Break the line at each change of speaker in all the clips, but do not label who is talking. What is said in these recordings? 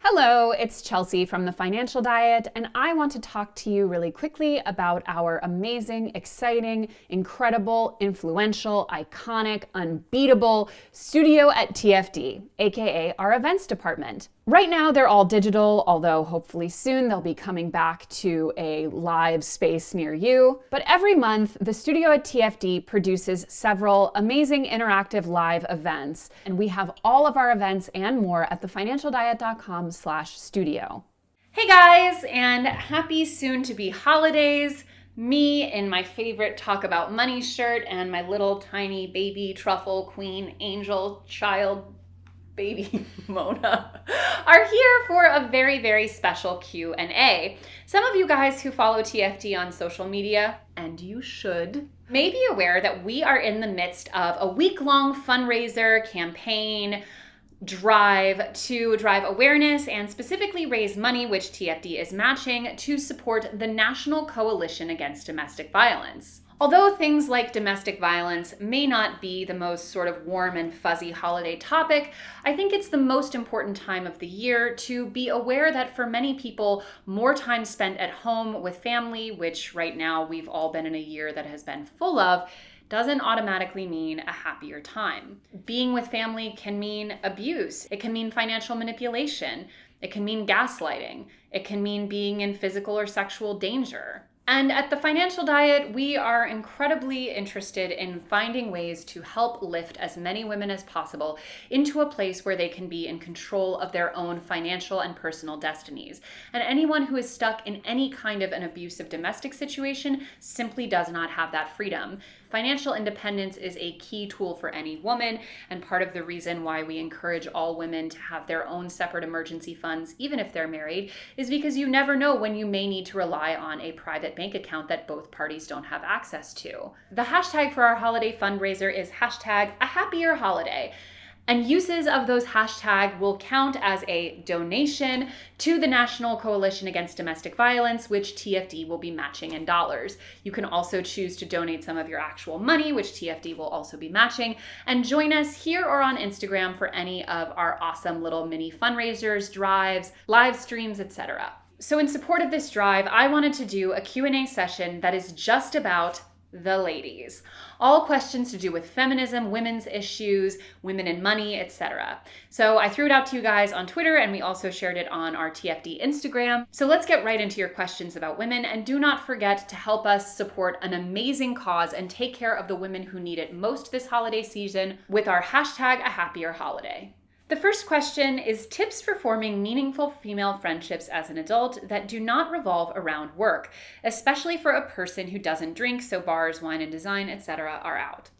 Hello, it's Chelsea from The Financial Diet, and I want to talk to you really quickly about our amazing, exciting, incredible, influential, iconic, unbeatable studio at TFD, aka our events department. Right now, they're all digital, although hopefully soon they'll be coming back to a live space near you. But every month, the studio at TFD produces several amazing interactive live events, and we have all of our events and more at thefinancialdiet.com/studio. Hey guys, and happy soon-to-be holidays. Me in my favorite Talk About Money shirt and my little tiny baby truffle queen angel child baby Mona are here for a very, very special Q&A. Some of you guys who follow TFD on social media, and you should, may be aware that we are in the midst of a week-long fundraiser campaign drive to drive awareness and specifically raise money, which TFD is matching, to support the National Coalition Against Domestic Violence. Although things like domestic violence may not be the most sort of warm and fuzzy holiday topic, I think it's the most important time of the year to be aware that for many people, more time spent at home with family, which right now we've all been in a year that has been full of, doesn't automatically mean a happier time. Being with family can mean abuse. It can mean financial manipulation. It can mean gaslighting. It can mean being in physical or sexual danger. And at The Financial Diet, we are incredibly interested in finding ways to help lift as many women as possible into a place where they can be in control of their own financial and personal destinies. And anyone who is stuck in any kind of an abusive domestic situation simply does not have that freedom. Financial independence is a key tool for any woman, and part of the reason why we encourage all women to have their own separate emergency funds, even if they're married, is because you never know when you may need to rely on a private bank account that both parties don't have access to. The hashtag for our holiday fundraiser is hashtag AHappierHoliday. And uses of those hashtags will count as a donation to the National Coalition Against Domestic Violence, which TFD will be matching in dollars. You can also choose to donate some of your actual money, which TFD will also be matching, and join us here or on Instagram for any of our awesome little mini fundraisers, drives, live streams, etc. So in support of this drive, I wanted to do a Q&A session that is just about the ladies. All questions to do with feminism, women's issues, women in money, etc. So I threw it out to you guys on Twitter, and we also shared it on our TFD Instagram. So let's get right into your questions about women, and do not forget to help us support an amazing cause and take care of the women who need it most this holiday season with our hashtag AHappierHoliday. The first question is tips for forming meaningful female friendships as an adult that do not revolve around work, especially for a person who doesn't drink, so bars, wine and design, etc. are out.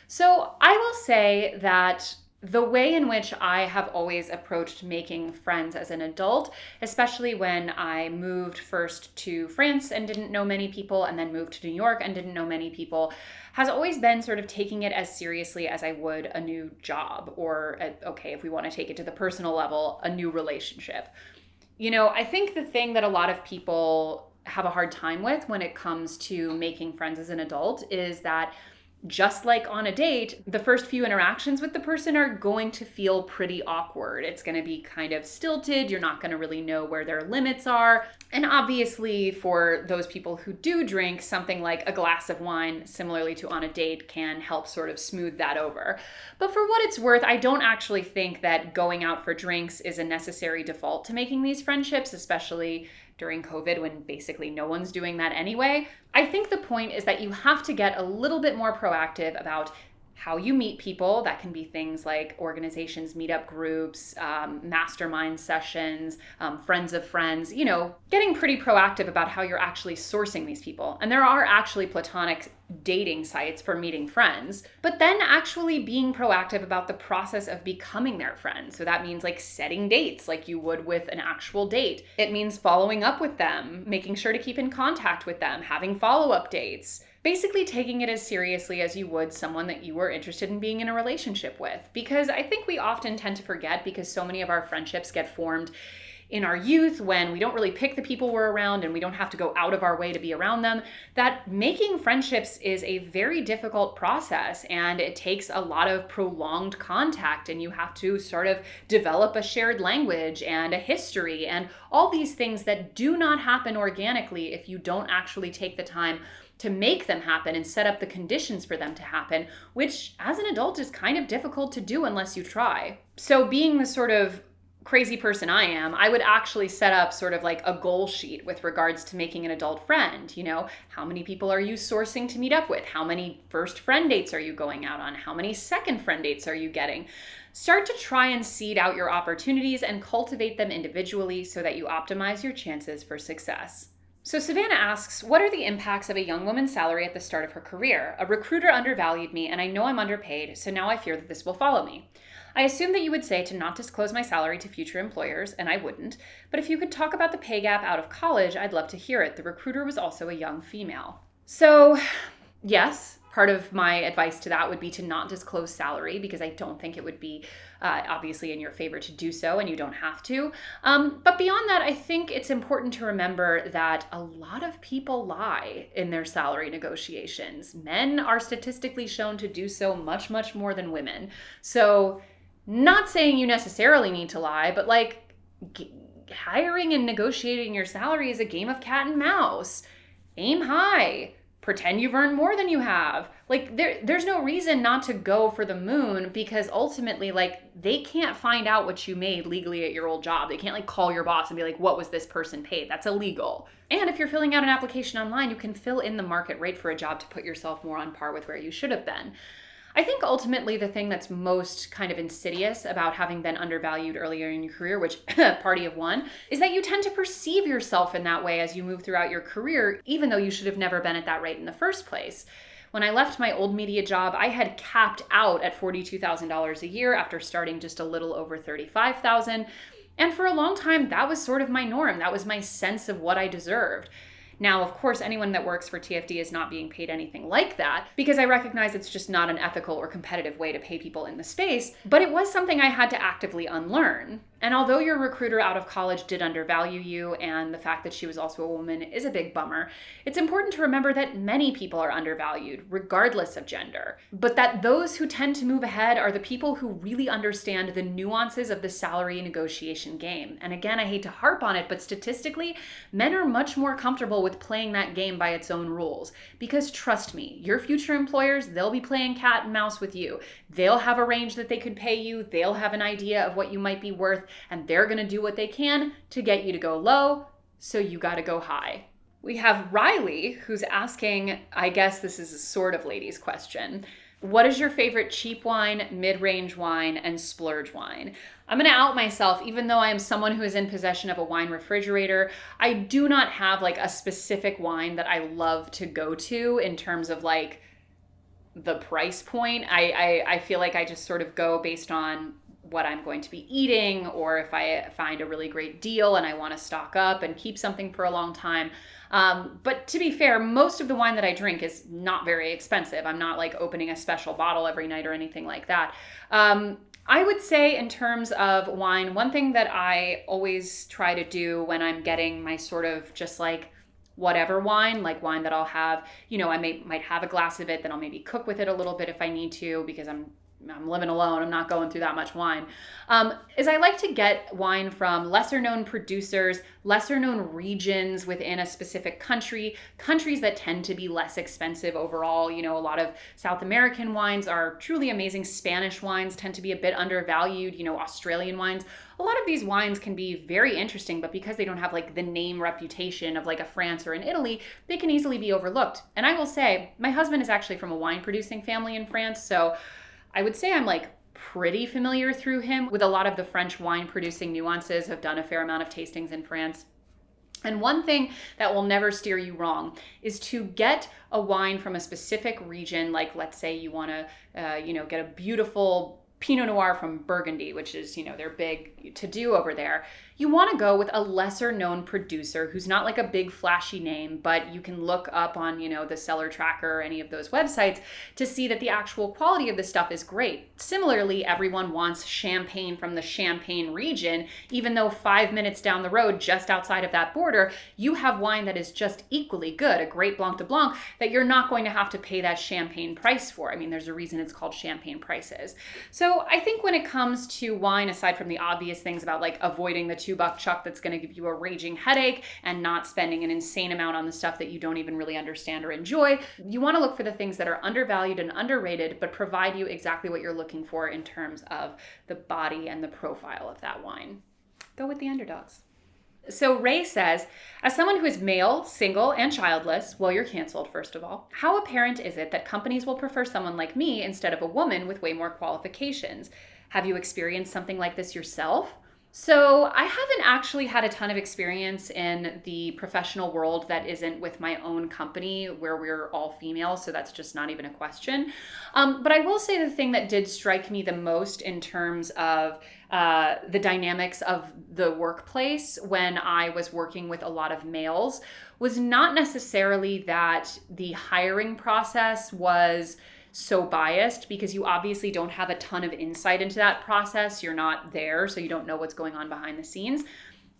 So I will say that the way in which I have always approached making friends as an adult, especially when I moved first to France and didn't know many people, and then moved to New York and didn't know many people, has always been sort of taking it as seriously as I would a new job, or, okay, if we want to take it to the personal level, a new relationship. You know, I think the thing that a lot of people have a hard time with when it comes to making friends as an adult is that just like on a date, the first few interactions with the person are going to feel pretty awkward. It's going to be kind of stilted. You're not going to really know where their limits are. And obviously, for those people who do drink, something like a glass of wine, similarly to on a date, can help sort of smooth that over. But for what it's worth, I don't actually think that going out for drinks is a necessary default to making these friendships, especially during COVID when basically no one's doing that anyway. I think the point is that you have to get a little bit more proactive about how you meet people. That can be things like organizations, meetup groups, mastermind sessions, friends of friends, you know, getting pretty proactive about how you're actually sourcing these people. And there are actually platonic dating sites for meeting friends, but then actually being proactive about the process of becoming their friend. So that means like setting dates like you would with an actual date. It means following up with them, making sure to keep in contact with them, having follow-up dates, Basically taking it as seriously as you would someone that you were interested in being in a relationship with. Because I think we often tend to forget, because so many of our friendships get formed in our youth when we don't really pick the people we're around and we don't have to go out of our way to be around them, that making friendships is a very difficult process and it takes a lot of prolonged contact, and you have to sort of develop a shared language and a history and all these things that do not happen organically if you don't actually take the time to make them happen and set up the conditions for them to happen, which as an adult is kind of difficult to do unless you try. So being the sort of crazy person I am, I would actually set up sort of like a goal sheet with regards to making an adult friend. You know, how many people are you sourcing to meet up with? How many first friend dates are you going out on? How many second friend dates are you getting? Start to try and seed out your opportunities and cultivate them individually so that you optimize your chances for success. So Savannah asks, what are the impacts of a young woman's salary at the start of her career? A recruiter undervalued me and I know I'm underpaid, so now I fear that this will follow me. I assume that you would say to not disclose my salary to future employers, and I wouldn't, but if you could talk about the pay gap out of college, I'd love to hear it. The recruiter was also a young female. So yes, part of my advice to that would be to not disclose salary, because I don't think it would be obviously in your favor to do so, and you don't have to. But beyond that, I think it's important to remember that a lot of people lie in their salary negotiations. Men are statistically shown to do so much, much more than women. So not saying you necessarily need to lie, but like hiring and negotiating your salary is a game of cat and mouse. Aim high. Pretend you've earned more than you have. Like there's no reason not to go for the moon, because ultimately like they can't find out what you made legally at your old job. They can't like call your boss and be like, what was this person paid? That's illegal. And if you're filling out an application online, you can fill in the market rate for a job to put yourself more on par with where you should have been. I think ultimately the thing that's most kind of insidious about having been undervalued earlier in your career, which party of one, is that you tend to perceive yourself in that way as you move throughout your career, even though you should have never been at that rate in the first place. When I left my old media job, I had capped out at $42,000 a year after starting just a little over $35,000. And for a long time, that was sort of my norm. That was my sense of what I deserved. Now, of course, anyone that works for TFD is not being paid anything like that, because I recognize it's just not an ethical or competitive way to pay people in the space, but it was something I had to actively unlearn. And although your recruiter out of college did undervalue you, and the fact that she was also a woman is a big bummer, it's important to remember that many people are undervalued, regardless of gender, but that those who tend to move ahead are the people who really understand the nuances of the salary negotiation game. And again, I hate to harp on it, but statistically, men are much more comfortable with playing that game by its own rules. Because trust me, your future employers, they'll be playing cat and mouse with you. They'll have a range that they could pay you. They'll have an idea of what you might be worth, and they're going to do what they can to get you to go low, so you got to go high. We have Riley, who's asking, I guess this is a sort of ladies' question. What is your favorite cheap wine, mid-range wine, and splurge wine? I'm going to out myself, even though I am someone who is in possession of a wine refrigerator. I do not have like a specific wine that I love to go to in terms of like the price point. I feel like I just sort of go based on what I'm going to be eating, or if I find a really great deal and I want to stock up and keep something for a long time. But to be fair, most of the wine that I drink is not very expensive. I'm not like opening a special bottle every night or anything like that. I would say in terms of wine, one thing that I always try to do when I'm getting my sort of just like whatever wine, like wine that I'll have, you know, I might have a glass of it, then I'll maybe cook with it a little bit if I need to, because I'm living alone. I'm not going through that much wine. Is I like to get wine from lesser known producers, lesser known regions within a specific country, countries that tend to be less expensive overall. You know, a lot of South American wines are truly amazing. Spanish wines tend to be a bit undervalued. You know, Australian wines. A lot of these wines can be very interesting, but because they don't have like the name reputation of like a France or an Italy, they can easily be overlooked. And I will say, my husband is actually from a wine producing family in France, so I would say I'm like pretty familiar through him with a lot of the French wine producing nuances. Have done a fair amount of tastings in France. And one thing that will never steer you wrong is to get a wine from a specific region. Like let's say you want to, get a beautiful Pinot Noir from Burgundy, which is, their big to do over there. You want to go with a lesser known producer who's not like a big flashy name, but you can look up on, the Cellar Tracker or any of those websites to see that the actual quality of the stuff is great. Similarly, everyone wants champagne from the Champagne region, even though 5 minutes down the road, just outside of that border, you have wine that is just equally good, a great Blanc de Blanc that you're not going to have to pay that champagne price for. I mean, there's a reason it's called champagne prices. So I think when it comes to wine, aside from the obvious things about like avoiding the $2 chuck that's going to give you a raging headache and not spending an insane amount on the stuff that you don't even really understand or enjoy, you want to look for the things that are undervalued and underrated, but provide you exactly what you're looking for in terms of the body and the profile of that wine. Go with the underdogs. So Ray says, as someone who is male, single, and childless, well, you're canceled, first of all, how apparent is it that companies will prefer someone like me instead of a woman with way more qualifications? Have you experienced something like this yourself? So I haven't actually had a ton of experience in the professional world that isn't with my own company where we're all female, so that's just not even a question. But I will say the thing that did strike me the most in terms of the dynamics of the workplace when I was working with a lot of males was not necessarily that the hiring process was so biased, because you obviously don't have a ton of insight into that process. You're not there, so you don't know what's going on behind the scenes.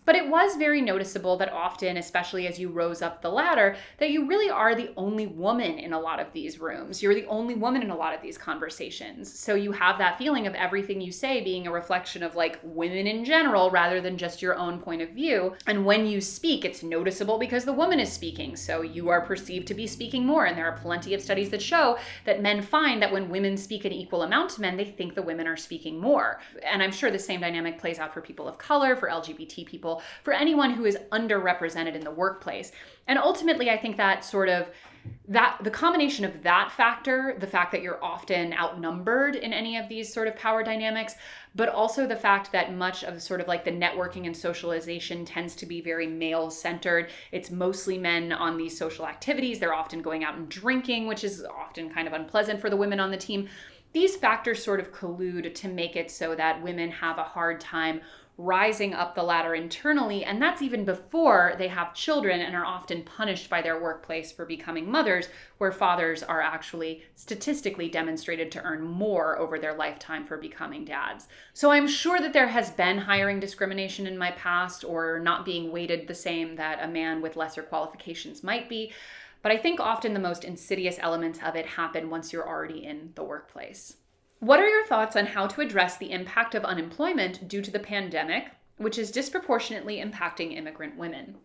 But it was very noticeable that often, especially as you rose up the ladder, that you really are the only woman in a lot of these rooms. You're the only woman in a lot of these conversations. So you have that feeling of everything you say being a reflection of like women in general rather than just your own point of view. And when you speak, it's noticeable because the woman is speaking. So you are perceived to be speaking more. And there are plenty of studies that show that men find that when women speak an equal amount to men, they think the women are speaking more. And I'm sure the same dynamic plays out for people of color, for LGBT people, for anyone who is underrepresented in the workplace. And ultimately, I think that the combination of that factor, the fact that you're often outnumbered in any of these sort of power dynamics, but also the fact that much of sort of like the networking and socialization tends to be very male-centered. It's mostly men on these social activities. They're often going out and drinking, which is often kind of unpleasant for the women on the team. These factors sort of collude to make it so that women have a hard time rising up the ladder internally, and that's even before they have children and are often punished by their workplace for becoming mothers, where fathers are actually statistically demonstrated to earn more over their lifetime for becoming dads. So I'm sure that there has been hiring discrimination in my past, or not being weighted the same that a man with lesser qualifications might be, but I think often the most insidious elements of it happen once you're already in the workplace. What are your thoughts on how to address the impact of unemployment due to the pandemic, which is disproportionately impacting immigrant women?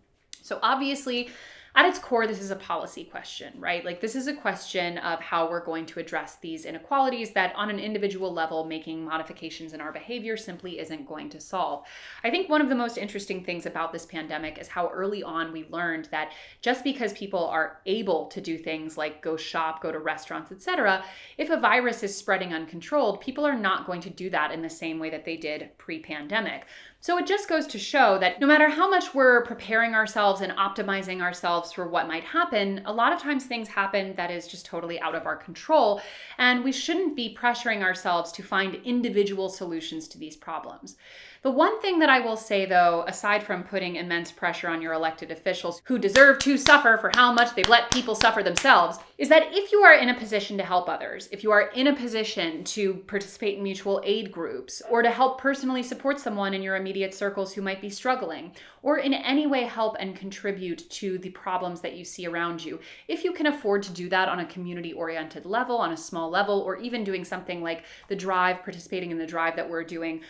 So obviously, at its core, this is a policy question, right? Like, this is a question of how we're going to address these inequalities that on an individual level, making modifications in our behavior simply isn't going to solve. I think one of the most interesting things about this pandemic is how early on we learned that just because people are able to do things like go shop, go to restaurants, etc., if a virus is spreading uncontrolled, people are not going to do that in the same way that they did pre-pandemic. So it just goes to show that no matter how much we're preparing ourselves and optimizing ourselves for what might happen, a lot of times things happen that is just totally out of our control, and we shouldn't be pressuring ourselves to find individual solutions to these problems. The one thing that I will say, though, aside from putting immense pressure on your elected officials who deserve to suffer for how much they've let people suffer themselves, is that if you are in a position to help others, if you are in a position to participate in mutual aid groups, or to help personally support someone in your immediate circles who might be struggling, or in any way help and contribute to the problems that you see around you, if you can afford to do that on a community-oriented level, on a small level, or even doing something like the drive, participating in the drive that we're doing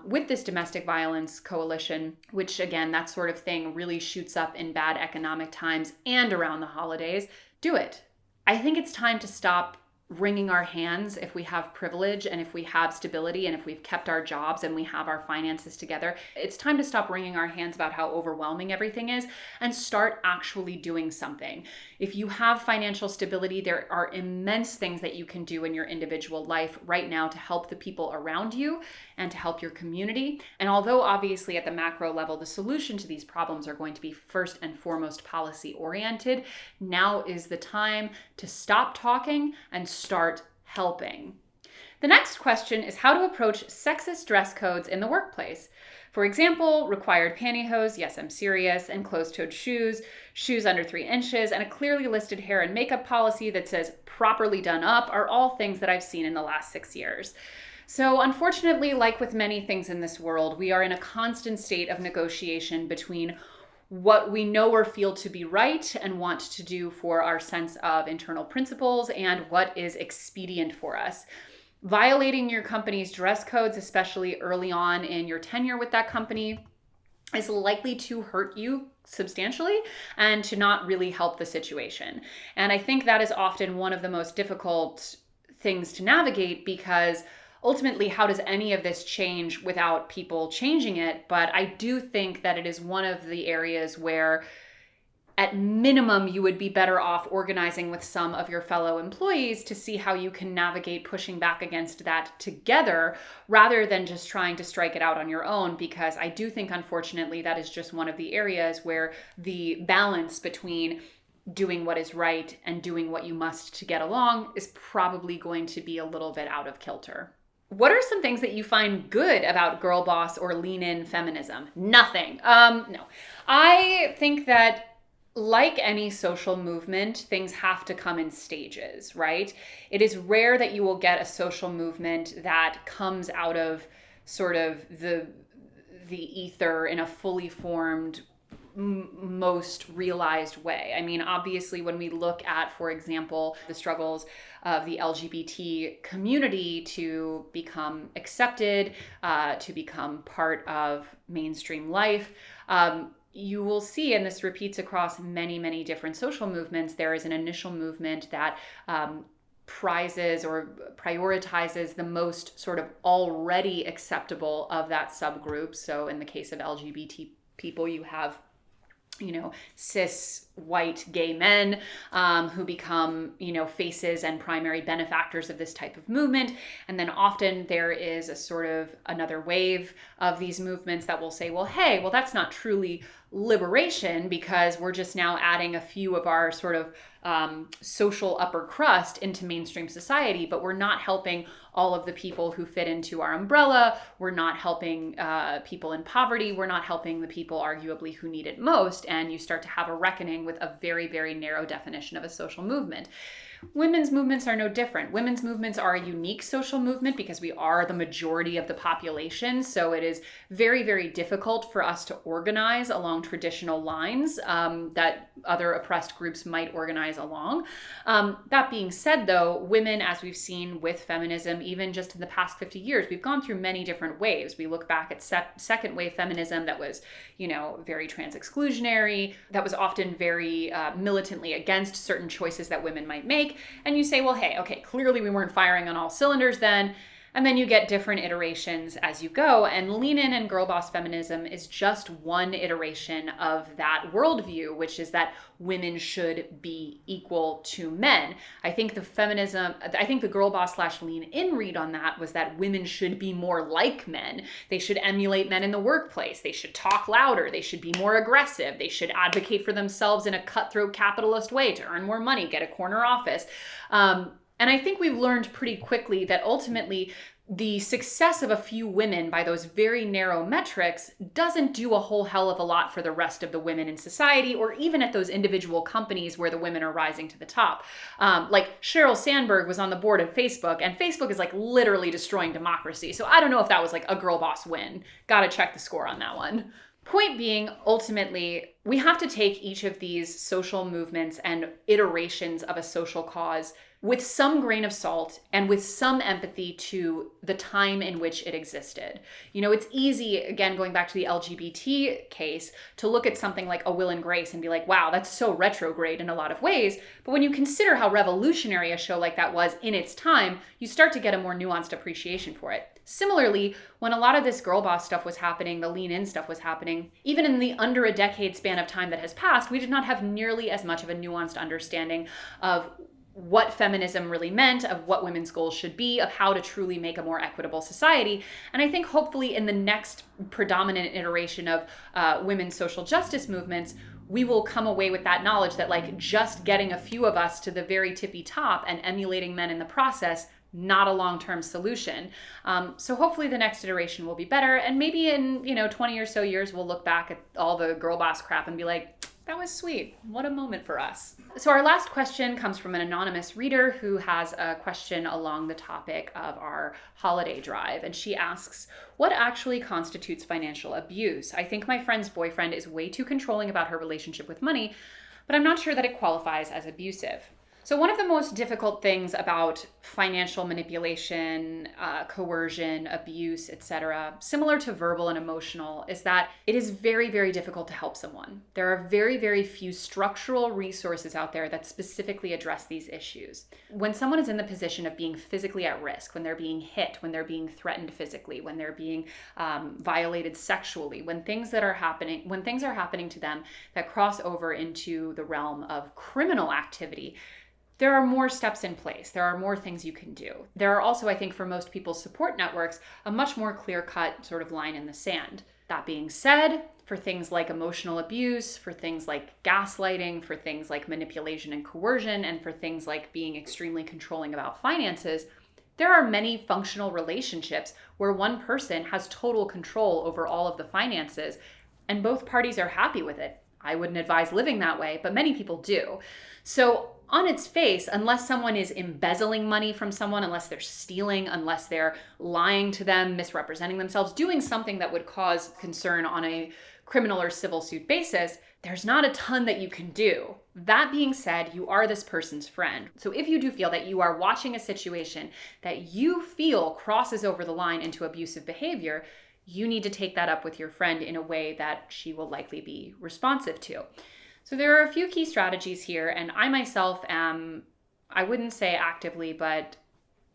with this domestic violence coalition, which again, that sort of thing really shoots up in bad economic times and around the holidays, do it. I think it's time to stop wringing our hands if we have privilege and if we have stability and if we've kept our jobs and we have our finances together. It's time to stop wringing our hands about how overwhelming everything is and start actually doing something. If you have financial stability, there are immense things that you can do in your individual life right now to help the people around you and to help your community. And although obviously at the macro level, the solution to these problems are going to be first and foremost policy oriented, now is the time to stop talking and start helping. The next question is how to approach sexist dress codes in the workplace. For example, required pantyhose, yes, I'm serious, and closed-toed shoes, shoes under 3 inches, and a clearly listed hair and makeup policy that says properly done up are all things that I've seen in the last 6 years. So unfortunately, like with many things in this world, we are in a constant state of negotiation between what we know or feel to be right and want to do for our sense of internal principles and what is expedient for us. Violating your company's dress codes, especially early on in your tenure with that company, is likely to hurt you substantially and to not really help the situation. And I think that is often one of the most difficult things to navigate, because ultimately, how does any of this change without people changing it? But I do think that it is one of the areas where at minimum, you would be better off organizing with some of your fellow employees to see how you can navigate pushing back against that together, rather than just trying to strike it out on your own. Because I do think, unfortunately, that is just one of the areas where the balance between doing what is right and doing what you must to get along is probably going to be a little bit out of kilter. What are some things that you find good about girl boss or lean in feminism? Nothing. No. I think that, like any social movement, things have to come in stages, right? It is rare that you will get a social movement that comes out of sort of the ether in a fully formed, most realized way. I mean, obviously, when we look at, for example, the struggles of the LGBT community to become accepted, to become part of mainstream life, you will see, and this repeats across many, many different social movements, there is an initial movement that prizes or prioritizes the most sort of already acceptable of that subgroup. So in the case of LGBT people, you have cis white gay men who become, faces and primary benefactors of this type of movement. And then often there is a sort of another wave of these movements that will say, well, hey, well, that's not truly liberation, because we're just now adding a few of our sort of social upper crust into mainstream society, but we're not helping all of the people who fit into our umbrella. We're not helping people in poverty. We're not helping the people arguably who need it most. And you start to have a reckoning with a very, very narrow definition of a social movement. Women's movements are no different. Women's movements are a unique social movement because we are the majority of the population. So it is very, very difficult for us to organize along traditional lines that other oppressed groups might organize along. That being said, though, women, as we've seen with feminism, even just in the past 50 years, we've gone through many different waves. We look back at second wave feminism that was, very trans exclusionary, that was often very militantly against certain choices that women might make. And you say, well, hey, okay, clearly we weren't firing on all cylinders then. And then you get different iterations as you go. And Lean In and Girl Boss Feminism is just one iteration of that worldview, which is that women should be equal to men. I think the Girl Boss / Lean In read on that was that women should be more like men. They should emulate men in the workplace. They should talk louder. They should be more aggressive. They should advocate for themselves in a cutthroat capitalist way to earn more money, get a corner office. And I think we've learned pretty quickly that ultimately the success of a few women by those very narrow metrics doesn't do a whole hell of a lot for the rest of the women in society, or even at those individual companies where the women are rising to the top. Like Sheryl Sandberg was on the board of Facebook, and Facebook is like literally destroying democracy. So I don't know if that was like a girl boss win. Gotta check the score on that one. Point being, ultimately, we have to take each of these social movements and iterations of a social cause with some grain of salt and with some empathy to the time in which it existed. It's easy, again, going back to the LGBT case, to look at something like A Will and Grace and be like, wow, that's so retrograde in a lot of ways. But when you consider how revolutionary a show like that was in its time, you start to get a more nuanced appreciation for it. Similarly, when a lot of this girl boss stuff was happening, the lean in stuff was happening, even in the under a decade span of time that has passed, we did not have nearly as much of a nuanced understanding of what feminism really meant, of what women's goals should be, of how to truly make a more equitable society. And I think hopefully in the next predominant iteration of women's social justice movements, we will come away with that knowledge that like just getting a few of us to the very tippy top and emulating men in the process not a long-term solution. So hopefully the next iteration will be better. And maybe in, 20 or so years, we'll look back at all the girl boss crap and be like, that was sweet. What a moment for us. So our last question comes from an anonymous reader who has a question along the topic of our holiday drive. And she asks, what actually constitutes financial abuse? I think my friend's boyfriend is way too controlling about her relationship with money, but I'm not sure that it qualifies as abusive. So one of the most difficult things about financial manipulation, coercion, abuse, etc., similar to verbal and emotional, is that it is very, very difficult to help someone. There are very, very few structural resources out there that specifically address these issues. When someone is in the position of being physically at risk, when they're being hit, when they're being threatened physically, when they're being violated sexually, when things are happening to them that cross over into the realm of criminal activity, there are more steps in place. There are more things you can do. There are also, I think, for most people's support networks, a much more clear-cut sort of line in the sand. That being said, for things like emotional abuse, for things like gaslighting, for things like manipulation and coercion, and for things like being extremely controlling about finances, there are many functional relationships where one person has total control over all of the finances, and both parties are happy with it. I wouldn't advise living that way, but many people do. So on its face, unless someone is embezzling money from someone, unless they're stealing, unless they're lying to them, misrepresenting themselves, doing something that would cause concern on a criminal or civil suit basis, there's not a ton that you can do. That being said, you are this person's friend. So if you do feel that you are watching a situation that you feel crosses over the line into abusive behavior, you need to take that up with your friend in a way that she will likely be responsive to. So there are a few key strategies here, and I myself am, I wouldn't say actively, but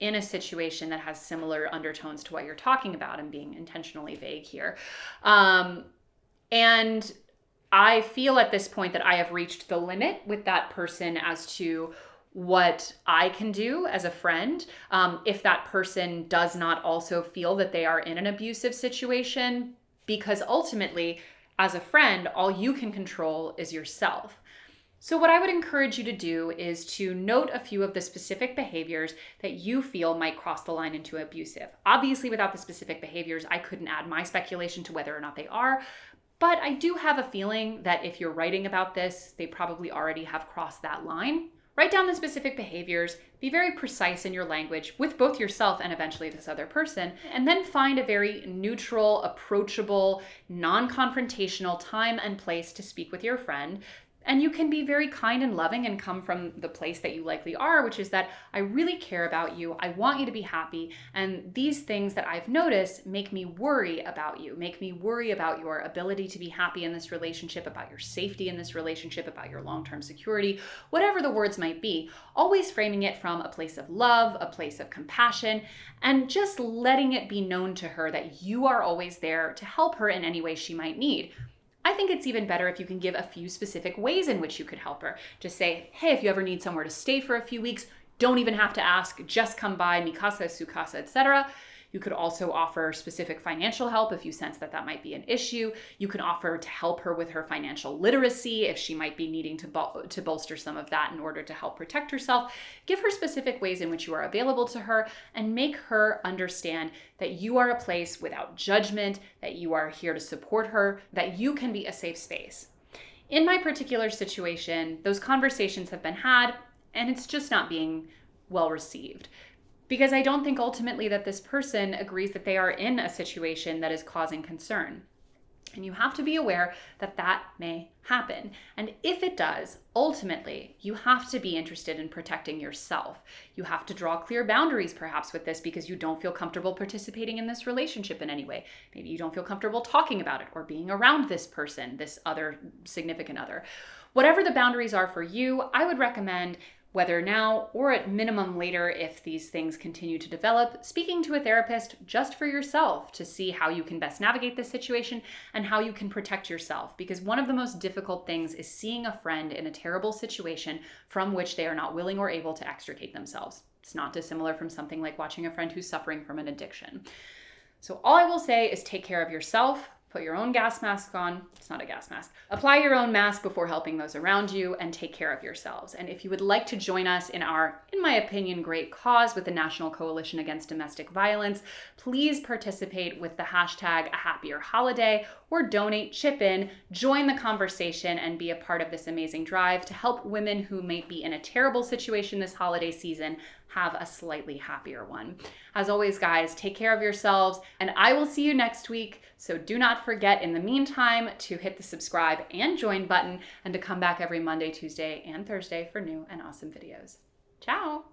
in a situation that has similar undertones to what you're talking about. I'm being intentionally vague here. And I feel at this point that I have reached the limit with that person as to what I can do as a friend. If that person does not also feel that they are in an abusive situation, because ultimately, as a friend, all you can control is yourself. So what I would encourage you to do is to note a few of the specific behaviors that you feel might cross the line into abusive. Obviously, without the specific behaviors, I couldn't add my speculation to whether or not they are, but I do have a feeling that if you're writing about this, they probably already have crossed that line. Write down the specific behaviors, be very precise in your language with both yourself and eventually this other person, and then find a very neutral, approachable, non-confrontational time and place to speak with your friend. And you can be very kind and loving and come from the place that you likely are, which is that I really care about you. I want you to be happy. And these things that I've noticed make me worry about you, make me worry about your ability to be happy in this relationship, about your safety in this relationship, about your long-term security, whatever the words might be, always framing it from a place of love, a place of compassion, and just letting it be known to her that you are always there to help her in any way she might need. I think it's even better if you can give a few specific ways in which you could help her. Just say, hey, if you ever need somewhere to stay for a few weeks, don't even have to ask, just come by, mi casa es su casa, etc. You could also offer specific financial help if you sense that that might be an issue. You can offer to help her with her financial literacy if she might be needing to bolster some of that in order to help protect herself. Give her specific ways in which you are available to her and make her understand that you are a place without judgment, that you are here to support her, that you can be a safe space. In my particular situation, those conversations have been had and it's just not being well received. Because I don't think ultimately that this person agrees that they are in a situation that is causing concern. And you have to be aware that that may happen. And if it does, ultimately, you have to be interested in protecting yourself. You have to draw clear boundaries perhaps with this because you don't feel comfortable participating in this relationship in any way. Maybe you don't feel comfortable talking about it or being around this person, this other significant other. Whatever the boundaries are for you, I would recommend, whether now or at minimum later if these things continue to develop, speaking to a therapist just for yourself to see how you can best navigate this situation and how you can protect yourself. Because one of the most difficult things is seeing a friend in a terrible situation from which they are not willing or able to extricate themselves. It's not dissimilar from something like watching a friend who's suffering from an addiction. So all I will say is take care of yourself, Put your own gas mask on. It's not a gas mask. Apply your own mask before helping those around you, and take care of yourselves. And if you would like to join us in our, in my opinion, great cause with the National Coalition Against Domestic Violence, please participate with the hashtag AHappierHoliday, or donate, chip in, join the conversation, and be a part of this amazing drive to help women who may be in a terrible situation this holiday season have a slightly happier one. As always, guys, take care of yourselves, and I will see you next week. So do not forget in the meantime to hit the subscribe and join button, and to come back every Monday, Tuesday, and Thursday for new and awesome videos. Ciao.